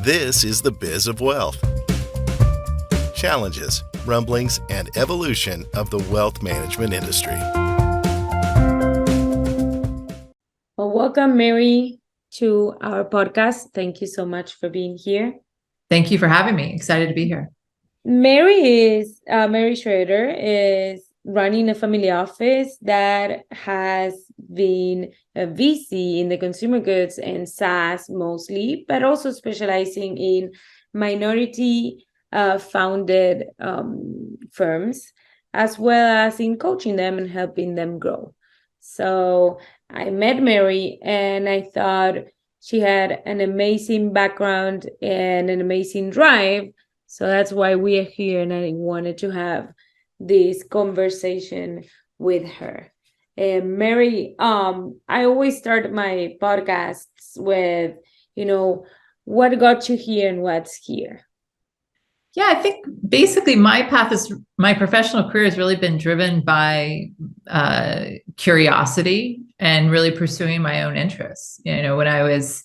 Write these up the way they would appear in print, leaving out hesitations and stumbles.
This is the Biz of Wealth. Challenges, rumblings, and evolution of the wealth management industry. Well, welcome, Mary, to our podcast. Thank you so much for being here. Thank you for having me. Excited to be here. Mary Schroeder is running a family office that has been a VC in the consumer goods and SaaS mostly, but also specializing in minority founded firms, as well as in coaching them and helping them grow. So I met Mary and I thought she had an amazing background and an amazing drive. So that's why we are here, and I wanted to have this conversation with her. Mary, I always start my podcasts with, what got you here and what's here? Yeah, I think basically my professional career has really been driven by curiosity and really pursuing my own interests. When I was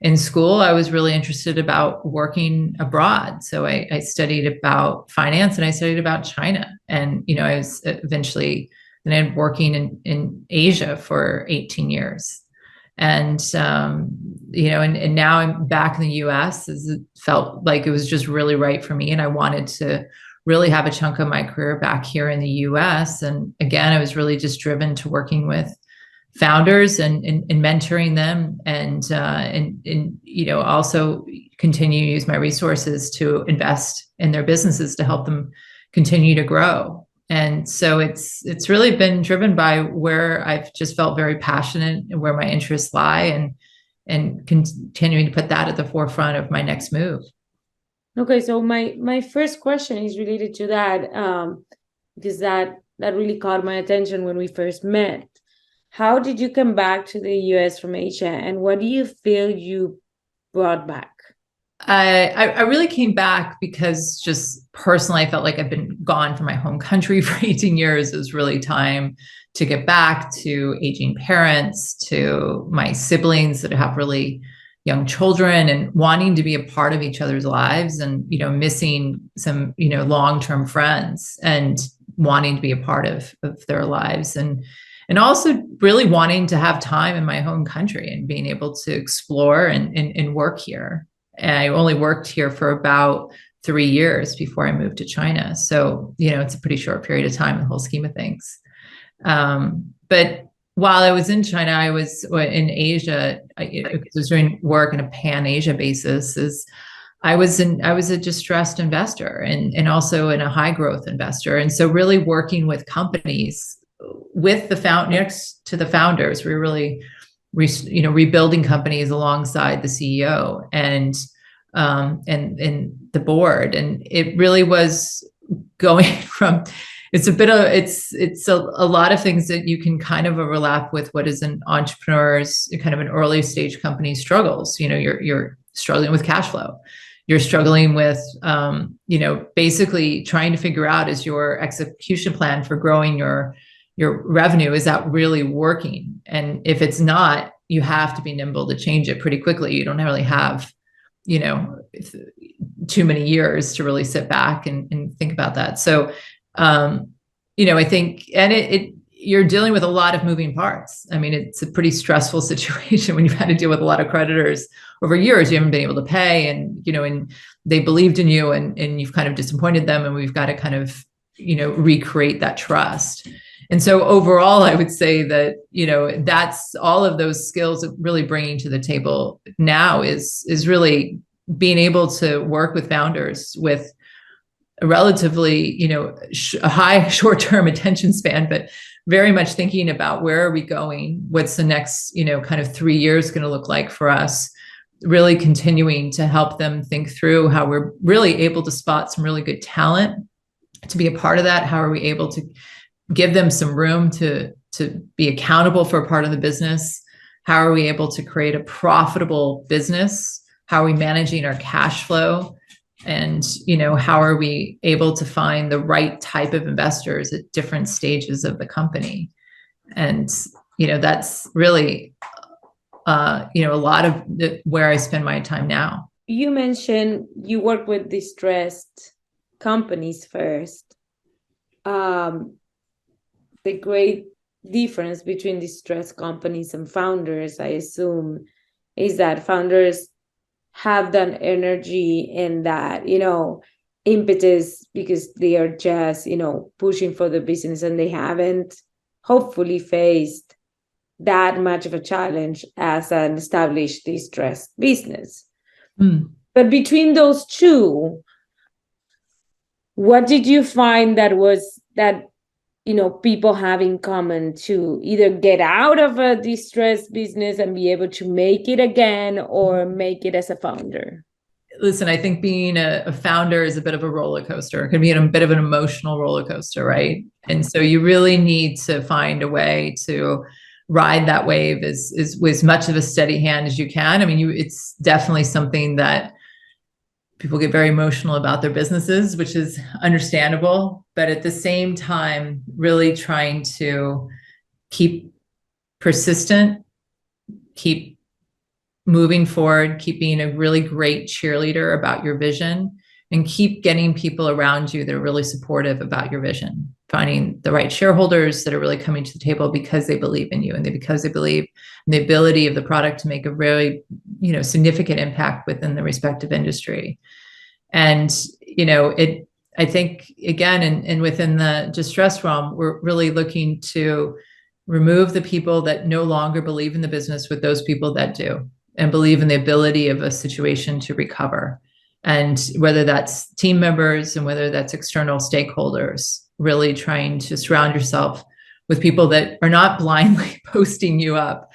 in school, I was really interested about working abroad. So I studied about finance and I studied about China. And, I was eventually then working in Asia for 18 years. And, and now I'm back in the US. It felt like it was just really right for me. And I wanted to really have a chunk of my career back here in the US. And again, I was really just driven to working with founders and mentoring them and also continue to use my resources to invest in their businesses to help them continue to grow. And so it's really been driven by where I've just felt very passionate and where my interests lie, and continuing to put that at the forefront of my next move. Okay, so my first question is related to that, because that really caught my attention when we first met. How did you come back to the US from Asia, and what do you feel you brought back? I really came back because just personally, I felt like I've been gone from my home country for 18 years. It was really time to get back to aging parents, to my siblings that have really young children, and wanting to be a part of each other's lives, and, missing some, long-term friends and wanting to be a part of their lives. And also really wanting to have time in my home country and being able to explore and work here. And I only worked here for about 3 years before I moved to China. So, it's a pretty short period of time in the whole scheme of things. But while I was in China, I was in Asia. I was doing work on a pan-Asia basis. I was a distressed investor and also in a high growth investor. And so really working with companies with next to the founders, we were really, rebuilding companies alongside the CEO and the board. And it really was going from, it's a lot of things that you can kind of overlap with what is an entrepreneur's kind of an early stage company struggles. You're struggling with cash flow. You're struggling with, basically trying to figure out, is your execution plan for growing your revenue, is that really working? And if it's not, you have to be nimble to change it pretty quickly. You don't really have, too many years to really sit back and think about that. So, I think, and you're dealing with a lot of moving parts. I mean, it's a pretty stressful situation when you've had to deal with a lot of creditors over years. You haven't been able to pay, and, and they believed in you, and you've kind of disappointed them, and we've got to kind of, recreate that trust. And so overall, I would say that, that's all of those skills that really bringing to the table now is really being able to work with founders with a relatively, a high short-term attention span, but very much thinking about where are we going? What's the next, kind of 3 years going to look like for us? Really continuing to help them think through how we're really able to spot some really good talent to be a part of that. How are we able to give them some room to be accountable for a part of the business? How are we able to create a profitable business? How are we managing our cash flow? And, how are we able to find the right type of investors at different stages of the company? And, that's really, a lot of where I spend my time now. you mentioned you work with distressed companies first. The great difference between distressed companies and founders, I assume, is that founders have that energy and that, impetus because they are just, pushing for the business, and they haven't hopefully faced that much of a challenge as an established distressed business. But between those two, what did you find that people have in common to either get out of a distressed business and be able to make it again, or make it as a founder? Listen, I think being a founder is a bit of a roller coaster. It can be a bit of an emotional roller coaster, right? And so you really need to find a way to ride that wave as much of a steady hand as you can. I mean, it's definitely something that people get very emotional about their businesses, which is understandable. But at the same time, really trying to keep persistent, keep moving forward, keep being a really great cheerleader about your vision, and keep getting people around you that are really supportive about your vision, finding the right shareholders that are really coming to the table because they believe in you, and because they believe in the ability of the product to make a really, significant impact within the respective industry. And, I think, again, and within the distress realm, we're really looking to remove the people that no longer believe in the business with those people that do, and believe in the ability of a situation to recover. And whether that's team members and whether that's external stakeholders, really trying to surround yourself with people that are not blindly posting you up,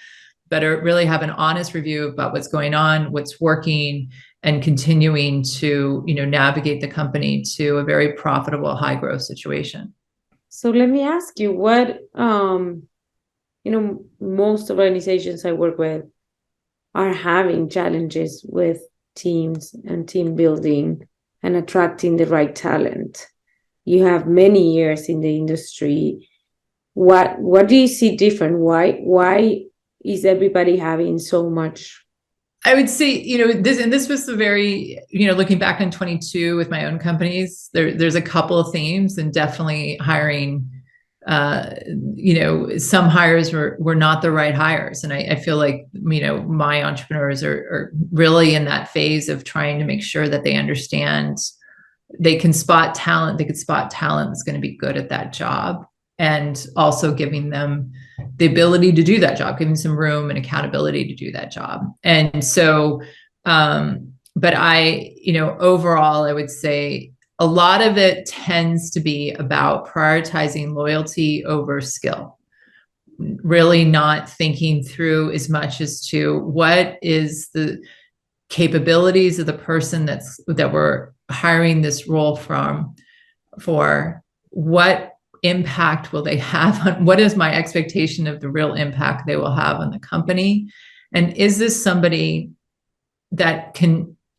but really have an honest review about what's going on, what's working, and continuing to, navigate the company to a very profitable, high growth situation. So let me ask you, what, most organizations I work with are having challenges with teams and team building and attracting the right talent. You have many years in the industry. What do you see different? Why is everybody having so much? I would say, this was the very, looking back on 22 with my own companies, there's a couple of themes, and definitely hiring, some hires were not the right hires. And I feel like, my entrepreneurs are really in that phase of trying to make sure that they understand they can spot talent. They could spot talent that's going to be good at that job, and also giving them the ability to do that job, giving some room and accountability to do that job. And so, but overall, I would say a lot of it tends to be about prioritizing loyalty over skill, really not thinking through as much as to what is the capabilities of the person that we're hiring this role for what impact will they have on, what is my expectation of the real impact they will have on the company, and is this somebody that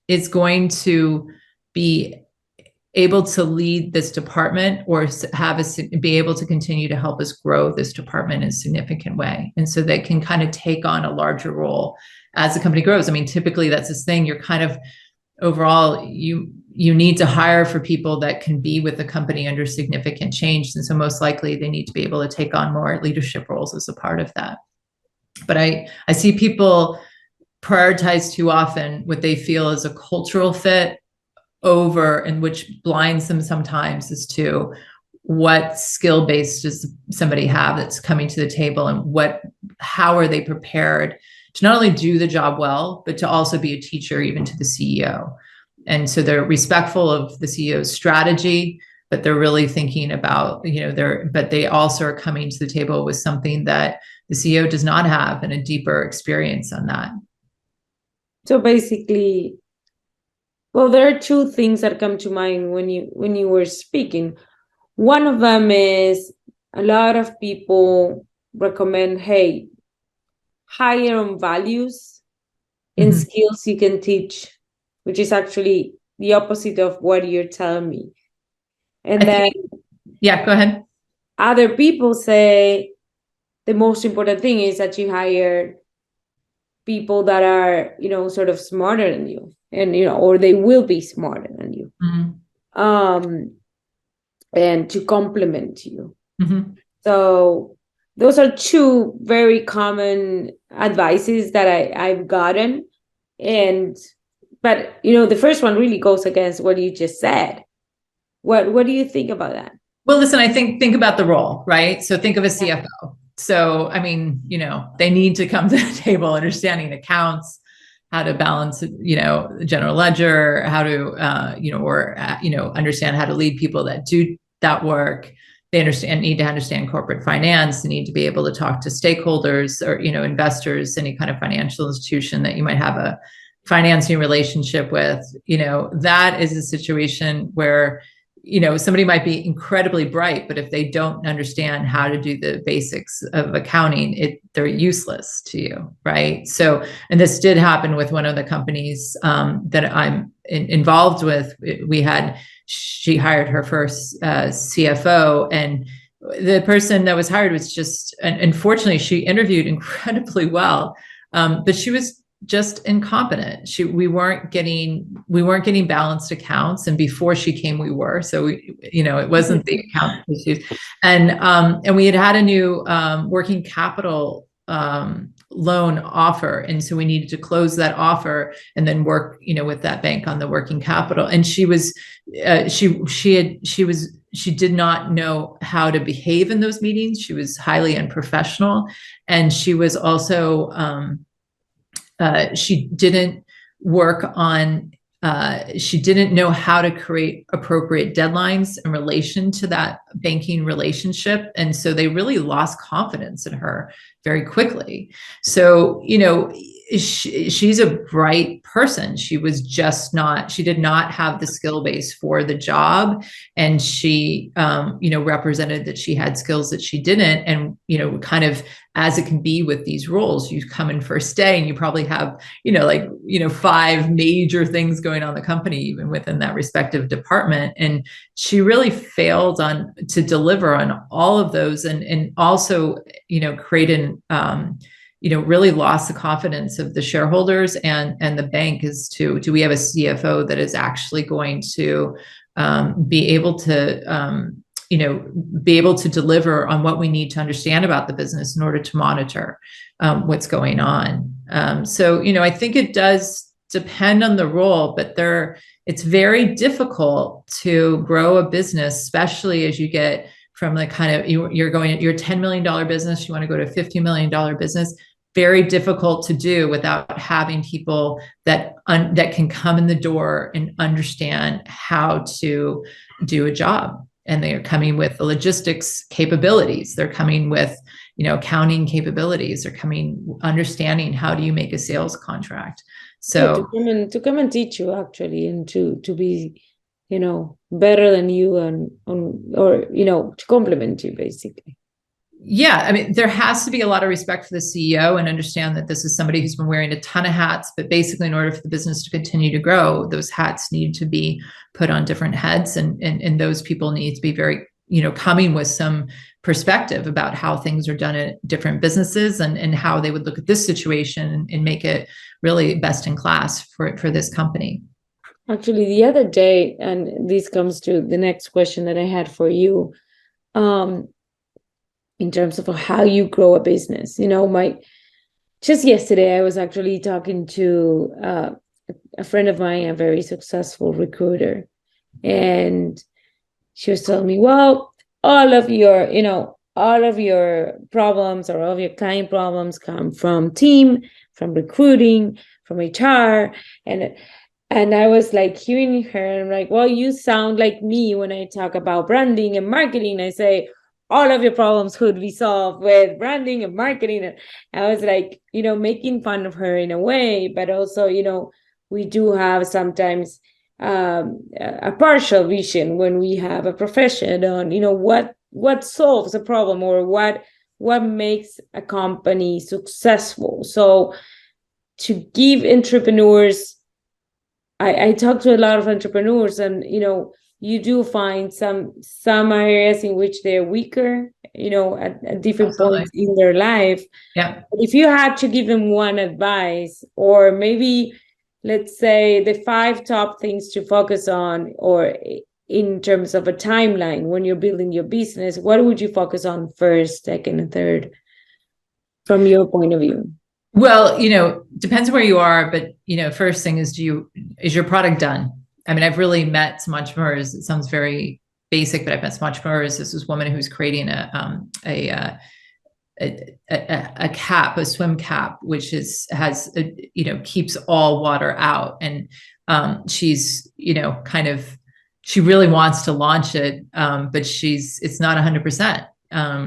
is going to be able to lead this department, or be able to continue to help us grow this department in a significant way, and so they can kind of take on a larger role as the company grows. I mean, typically that's this thing, you're kind of overall, you need to hire for people that can be with the company under significant change. And so most likely they need to be able to take on more leadership roles as a part of that. But I see people prioritize too often what they feel is a cultural fit over, and which blinds them sometimes as to what skill base does somebody have that's coming to the table, and how are they prepared to not only do the job well, but to also be a teacher even to the CEO. And so they're respectful of the CEO's strategy, but they're really thinking about, but they also are coming to the table with something that the CEO does not have, and a deeper experience on that. So basically, well, there are two things that come to mind when you were speaking. One of them is a lot of people recommend, hey, hire on values and skills you can teach, which is actually the opposite of what you're telling me. And yeah, go ahead. Other people say the most important thing is that you hire people that are, sort of smarter than you, and, or they will be smarter than you. And to complement you. So those are two very common advices that I've gotten. But the first one really goes against what you just said. What do you think about that? Well, listen, I think about the role, right? So think of a CFO. So, I mean, they need to come to the table understanding accounts, how to balance, the general ledger, how to, understand how to lead people that do that work. They need to understand corporate finance. They need to be able to talk to stakeholders or, investors, any kind of financial institution that you might have a financing relationship with. That is a situation where, somebody might be incredibly bright, but if they don't understand how to do the basics of accounting, they're useless to you, right? So, and this did happen with one of the companies that I'm involved with. She hired her first CFO, and the person that was hired was just, unfortunately, she interviewed incredibly well, but she was just incompetent. We weren't getting balanced accounts, and before she came, we were. So it wasn't the account issues, and we had a new working capital loan offer, and so we needed to close that offer and then work with that bank on the working capital. And she did not know how to behave in those meetings. She was highly unprofessional, and she was also she didn't know how to create appropriate deadlines in relation to that banking relationship. And so they really lost confidence in her very quickly. So, she's a bright person. She did not have the skill base for the job. And she, represented that she had skills that she didn't. And, kind of as it can be with these roles, you come in first day and you probably have, 5 major things going on in the company, even within that respective department. And she really failed to deliver on all of those, and also, created, really lost the confidence of the shareholders and the bank as to, do we have a CFO that is actually going to be able to, be able to deliver on what we need to understand about the business in order to monitor what's going on. So, I think it does depend on the role, but it's very difficult to grow a business, especially as you get from the kind of, you're $10 million business, you want to go to a $50 million business. Very difficult to do without having people that can come in the door and understand how to do a job. And they are coming with the logistics capabilities. They're coming with, accounting capabilities. They're understanding how do you make a sales contract. So to come and teach you, actually, and to be, better than you, or to complement you, basically. Yeah, I mean, there has to be a lot of respect for the CEO and understand that this is somebody who's been wearing a ton of hats, but basically in order for the business to continue to grow, those hats need to be put on different heads, and those people need to be very, coming with some perspective about how things are done at different businesses, and how they would look at this situation and make it really best in class for this company. Actually, the other day, and this comes to the next question that I had for you, in terms of how you grow a business. Just yesterday, I was actually talking to a friend of mine, a very successful recruiter, and she was telling me, well, all of your problems, or all of your client problems, come from team, from recruiting, from HR, and I was like hearing her, and I'm like, well, you sound like me when I talk about branding and marketing. I say, all of your problems could be solved with branding and marketing. And I was like, making fun of her in a way, but also, we do have sometimes a partial vision when we have a profession on, what solves a problem, or what makes a company successful. So to give entrepreneurs, I talk to a lot of entrepreneurs, and, you do find some areas in which they're weaker, at different Absolutely. points in their life. Yeah. But if you had to give them one advice, or maybe let's say the 5 top things to focus on, or in terms of a timeline when you're building your business, what would you focus on first, second, and third from your point of view? Well, depends where you are, but first thing is, is your product done? I mean, I've really met some entrepreneurs. It sounds very basic, but I've met some entrepreneurs. This was woman who's creating a cap, a swim cap, which keeps all water out, and she's she really wants to launch it, but it's not 100%.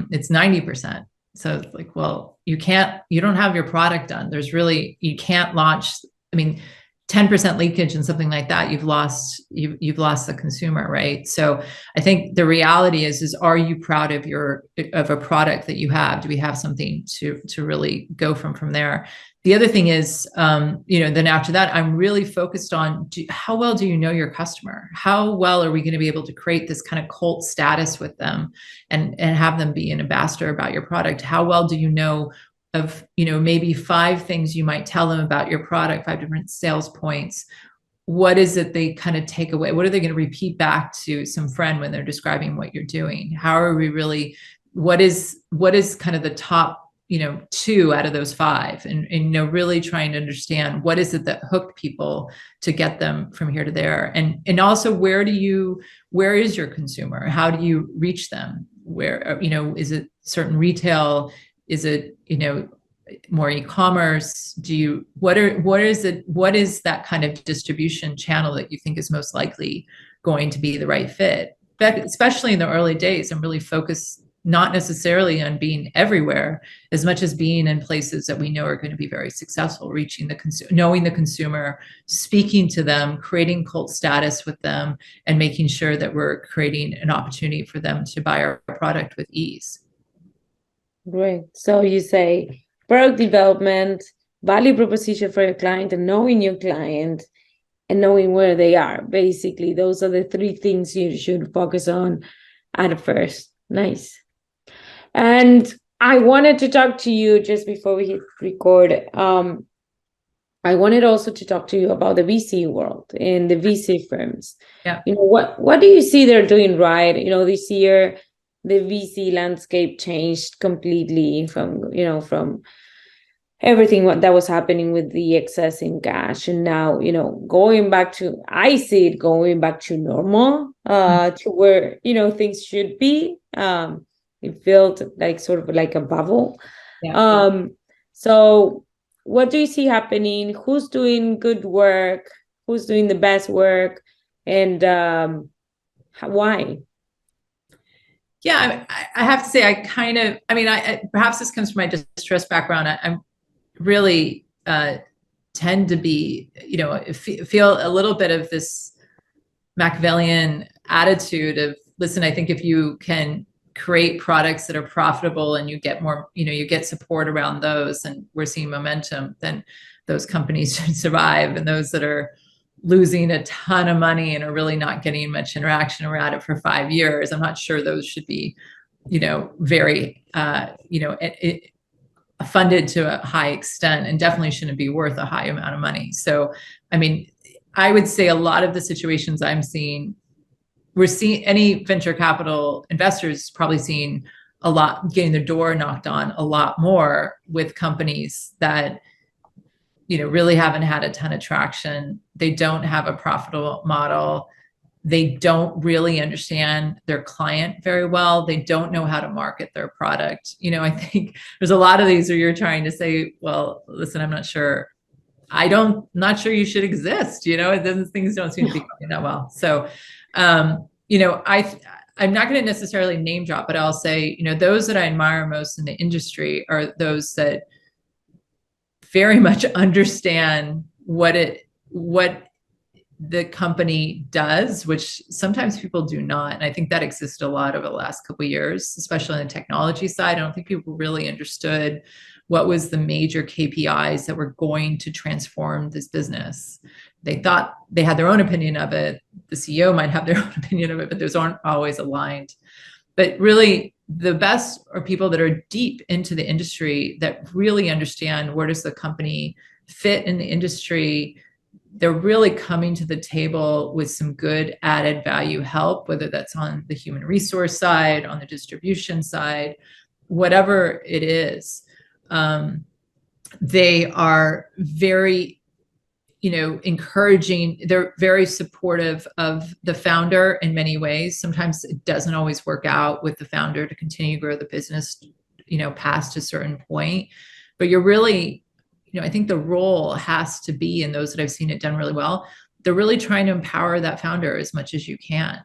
It's 90%. So it's like, well, you don't have your product done. You can't launch. I mean, 10% leakage and something like that, you've lost the consumer, right? So I think the reality is are you proud of a product that you have? Do we have something to really go from there? The other thing is, then after that, I'm really focused on how well do you know your customer? How well are we going to be able to create this kind of cult status with them and have them be an ambassador about your product? How well do you know of, maybe 5 things you might tell them about your product, 5 different sales points? What is it they kind of take away? What are they going to repeat back to some friend when they're describing what you're doing? How are we really, what is kind of the top 2 out of those 5, and really trying to understand what is it that hooked people to get them from here to there, and also where is your consumer? How do you reach them? Where, is it certain retail? Is it more e-commerce? What is that kind of distribution channel that you think is most likely going to be the right fit? But especially in the early days, I'm really focused not necessarily on being everywhere as much as being in places that we know are going to be very successful, reaching the consumer, knowing the consumer, speaking to them, creating cult status with them, and making sure that we're creating an opportunity for them to buy our product with ease. Great. So you say product development, value proposition for your client, and knowing your client and knowing where they are. Basically, those are the 3 things you should focus on at first. Nice. And I wanted to talk to you just before we hit record. I wanted also to talk to you about the VC world and the VC firms. Yeah. What do you see they're doing right? This year the VC landscape changed completely from everything that was happening with the excess in cash, and now I see it going back to normal, to where things should be. It felt like sort of like a bubble. Yeah. So what do you see happening? Who's doing good work? Who's doing the best work? And why? Yeah, I have to say, I perhaps this comes from my distress background. I'm really tend to be, feel a little bit of this Machiavellian attitude of, listen, I think if you can create products that are profitable and you get more, you get support around those, and we're seeing momentum, then those companies should survive. And those that are losing a ton of money and are really not getting much interaction around it for 5 years, I'm not sure those should be, very, funded to a high extent, and definitely shouldn't be worth a high amount of money. So, I would say a lot of the situations I'm seeing, we're seeing any venture capital investors probably seeing a lot, getting their door knocked on a lot more with companies that, really haven't had a ton of traction. They don't have a profitable model. They don't really understand their client very well. They don't know how to market their product. I think there's a lot of these where you're trying to say, well, listen, I'm not sure you should exist. Things don't seem to be going that well. So, I'm not going to necessarily name drop, but I'll say, those that I admire most in the industry are those that very much understand what the company does, which sometimes people do not. And I think that existed a lot over the last couple of years, especially on the technology side. I don't think people really understood what was the major KPIs that were going to transform this business. They thought they had their own opinion of it. The CEO might have their own opinion of it, but those aren't always aligned. But really, the best are people that are deep into the industry, that really understand where does the company fit in the industry. They're really coming to the table with some good added value help, whether that's on the human resource side, on the distribution side, whatever it is. They are very, encouraging. They're very supportive of the founder in many ways. Sometimes it doesn't always work out with the founder to continue to grow the business, past a certain point. But you're really, I think the role has to be, in those that I've seen it done really well, they're really trying to empower that founder as much as you can.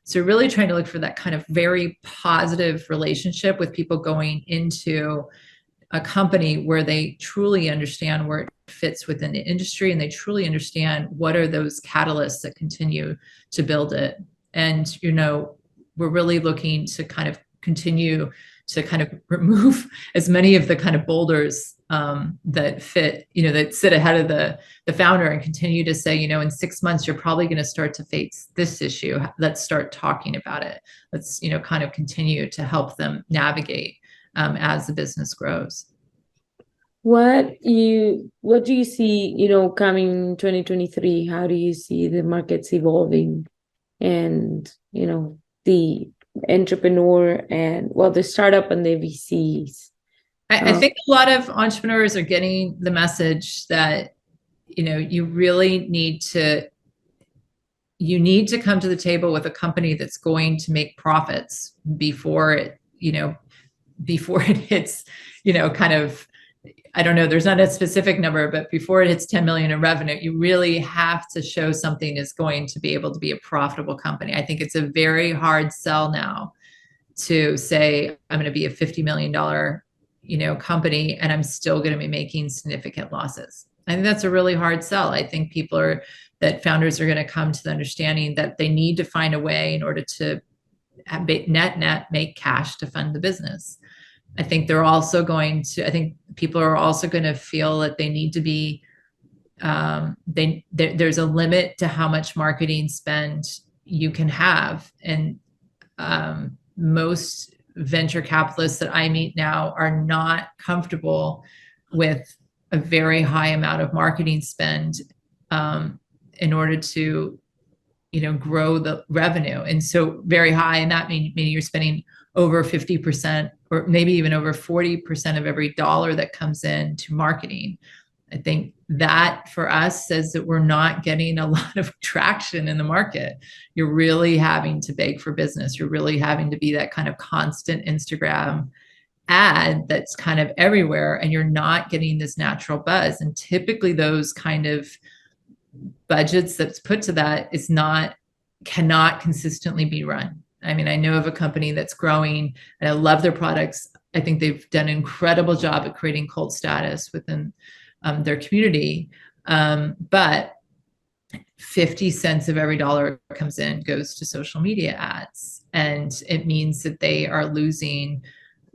So really trying to look for that kind of very positive relationship with people going into a company where they truly understand where it fits within the industry, and they truly understand what are those catalysts that continue to build it. And, we're really looking to kind of continue to kind of remove as many of the kind of boulders that fit, that sit ahead of the founder, and continue to say, in 6 months, you're probably going to start to face this issue. Let's start talking about it. Let's, kind of continue to help them navigate as the business grows. What do you see, coming 2023? How do you see the markets evolving, and, the entrepreneur and, the startup and the VCs? I think a lot of entrepreneurs are getting the message that, you really need to come to the table with a company that's going to make profits before it hits, kind of, I don't know, there's not a specific number, but before it hits 10 million in revenue, you really have to show something is going to be able to be a profitable company. I think it's a very hard sell now to say, I'm going to be a $50 million, company, and I'm still going to be making significant losses. I think that's a really hard sell. I think that founders are going to come to the understanding that they need to find a way in order to net make cash to fund the business. I think people are also going to feel that they need to be, there's a limit to how much marketing spend you can have. And most venture capitalists that I meet now are not comfortable with a very high amount of marketing spend in order to, grow the revenue. And so very high, and that meaning you're spending over 50% or maybe even over 40% of every dollar that comes in to marketing. I think that for us says that we're not getting a lot of traction in the market. You're really having to beg for business. You're really having to be that kind of constant Instagram ad that's kind of everywhere, and you're not getting this natural buzz. And typically those kind of budgets that's put to that cannot consistently be run. I mean, I know of a company that's growing, and I love their products. I think they've done an incredible job at creating cult status within their community. But 50 cents of every dollar comes in goes to social media ads. And it means that they are losing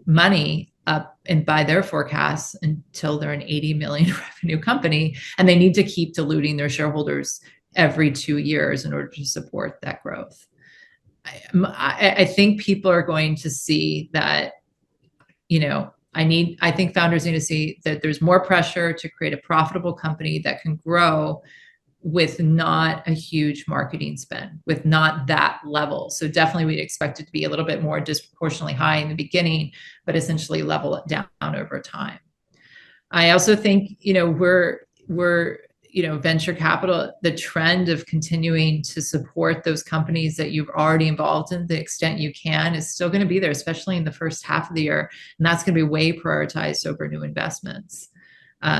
money up, and by their forecasts, until they're an 80 million revenue company, and they need to keep diluting their shareholders every 2 years in order to support that growth. I think people are going to see that, I think founders need to see that there's more pressure to create a profitable company that can grow with not a huge marketing spend, with not that level. So definitely we'd expect it to be a little bit more disproportionately high in the beginning, but essentially level it down over time. I also think, we're venture capital, the trend of continuing to support those companies that you've already involved in the extent you can is still going to be there, especially in the first half of the year. And that's going to be way prioritized over new investments.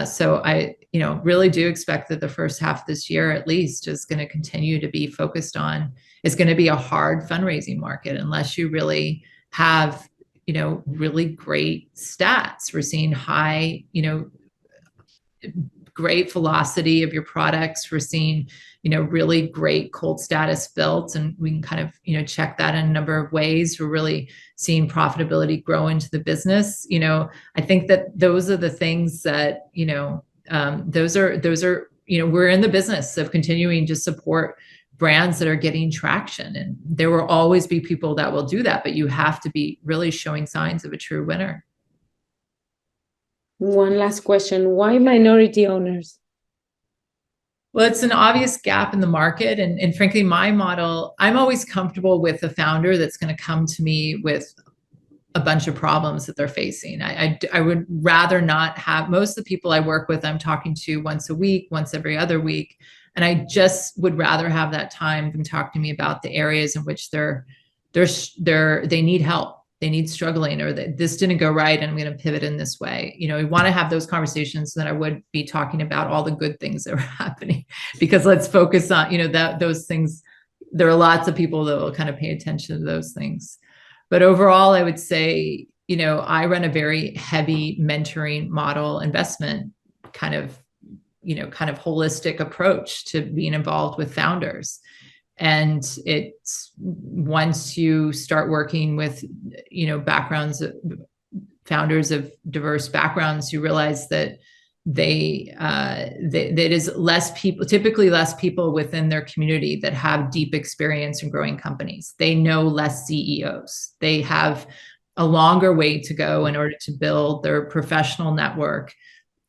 So I, really do expect that the first half of this year, at least, is going to continue to be focused on, is going to be a hard fundraising market unless you really have, really great stats. We're seeing high, great velocity of your products. We're seeing, really great cult status built, and we can kind of, check that in a number of ways. We're really seeing profitability grow into the business. I think that those are the things that, those are, we're in the business of continuing to support brands that are getting traction. And there will always be people that will do that, but you have to be really showing signs of a true winner. One last question. Why minority owners? Well, it's an obvious gap in the market. And frankly, my model, I'm always comfortable with a founder that's going to come to me with a bunch of problems that they're facing. I would rather not have, most of the people I work with, I'm talking to once a week, once every other week. And I just would rather have that time than talk to me about the areas in which they need help. They need struggling, or that this didn't go right and I'm going to pivot in this way. You know, we want to have those conversations, so that I would be talking about all the good things that are happening, because let's focus on, you know, those things. There are lots of people that will kind of pay attention to those things. But overall, I would say, you know, I run a very heavy mentoring model, investment kind of holistic approach to being involved with founders. And it's, once you start working with, you know, founders of diverse backgrounds, you realize that that is typically less people within their community that have deep experience in growing companies. They know less CEOs. They have a longer way to go in order to build their professional network.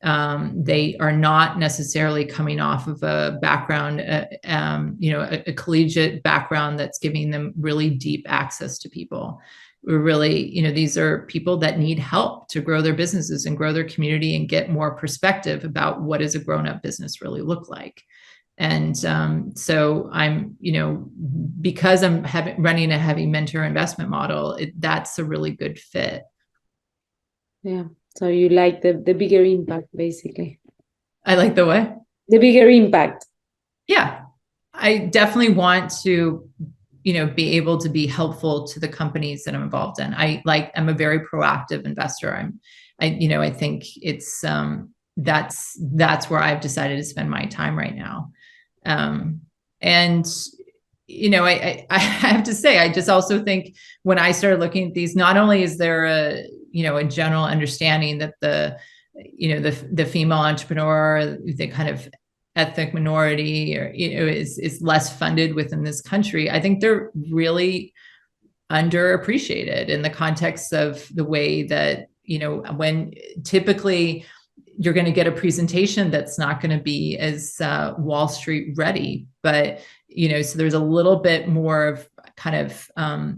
They are not necessarily coming off of a background, a collegiate background that's giving them really deep access to people. We're really, you know, these are people that need help to grow their businesses and grow their community and get more perspective about what does a grown-up business really look like. And so I'm, you know, because I'm running a heavy mentor investment model, that's a really good fit. Yeah. So you like the bigger impact, basically. I like the what? The bigger impact. Yeah. I definitely want to, you know, be able to be helpful to the companies that I'm involved in. I'm a very proactive investor. I think it's, that's where I've decided to spend my time right now. And, you know, I have to say, I just also think when I started looking at these, not only is there a general understanding that the female entrepreneur, the kind of ethnic minority, or, you know, is less funded within this country. I think they're really underappreciated in the context of the way that, you know, when typically you're going to get a presentation that's not going to be as Wall Street ready, but, you know, so there's a little bit more of kind of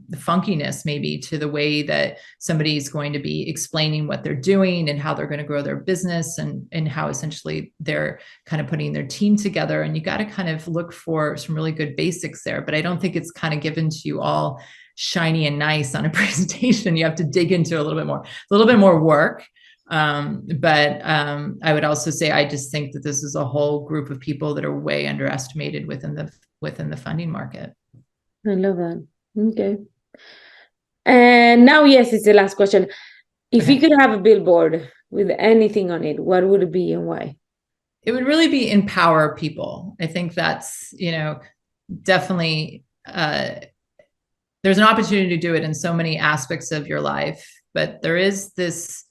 the funkiness maybe to the way that somebody's going to be explaining what they're doing and how they're going to grow their business, and how essentially they're kind of putting their team together. And you got to kind of look for some really good basics there, but I don't think it's kind of given to you all shiny and nice on a presentation. You have to dig into a little bit more work. But I would also say, I just think that this is a whole group of people that are way underestimated within the funding market. I love that. Okay. And now, yes, it's the last question. If you could have a billboard with anything on it, what would it be and why? It would really be empower people. I think that's, you know, definitely, there's an opportunity to do it in so many aspects of your life, but there is this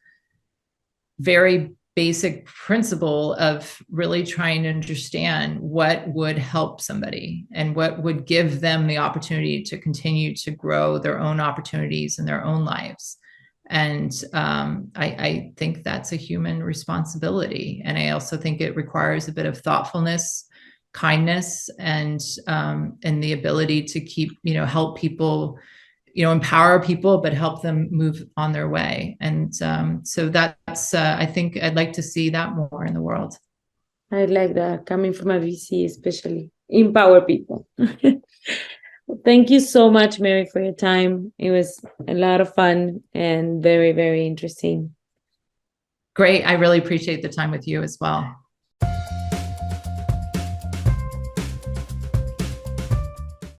very basic principle of really trying to understand what would help somebody and what would give them the opportunity to continue to grow their own opportunities in their own lives. And I think that's a human responsibility. And I also think it requires a bit of thoughtfulness, kindness, and the ability to keep, you know, help people, you know, empower people, but help them move on their way. And so that's, I think I'd like to see that more in the world. I like that, coming from a VC, especially empower people. Thank you so much, Mary, for your time. It was a lot of fun and very, very interesting. Great. I really appreciate the time with you as well.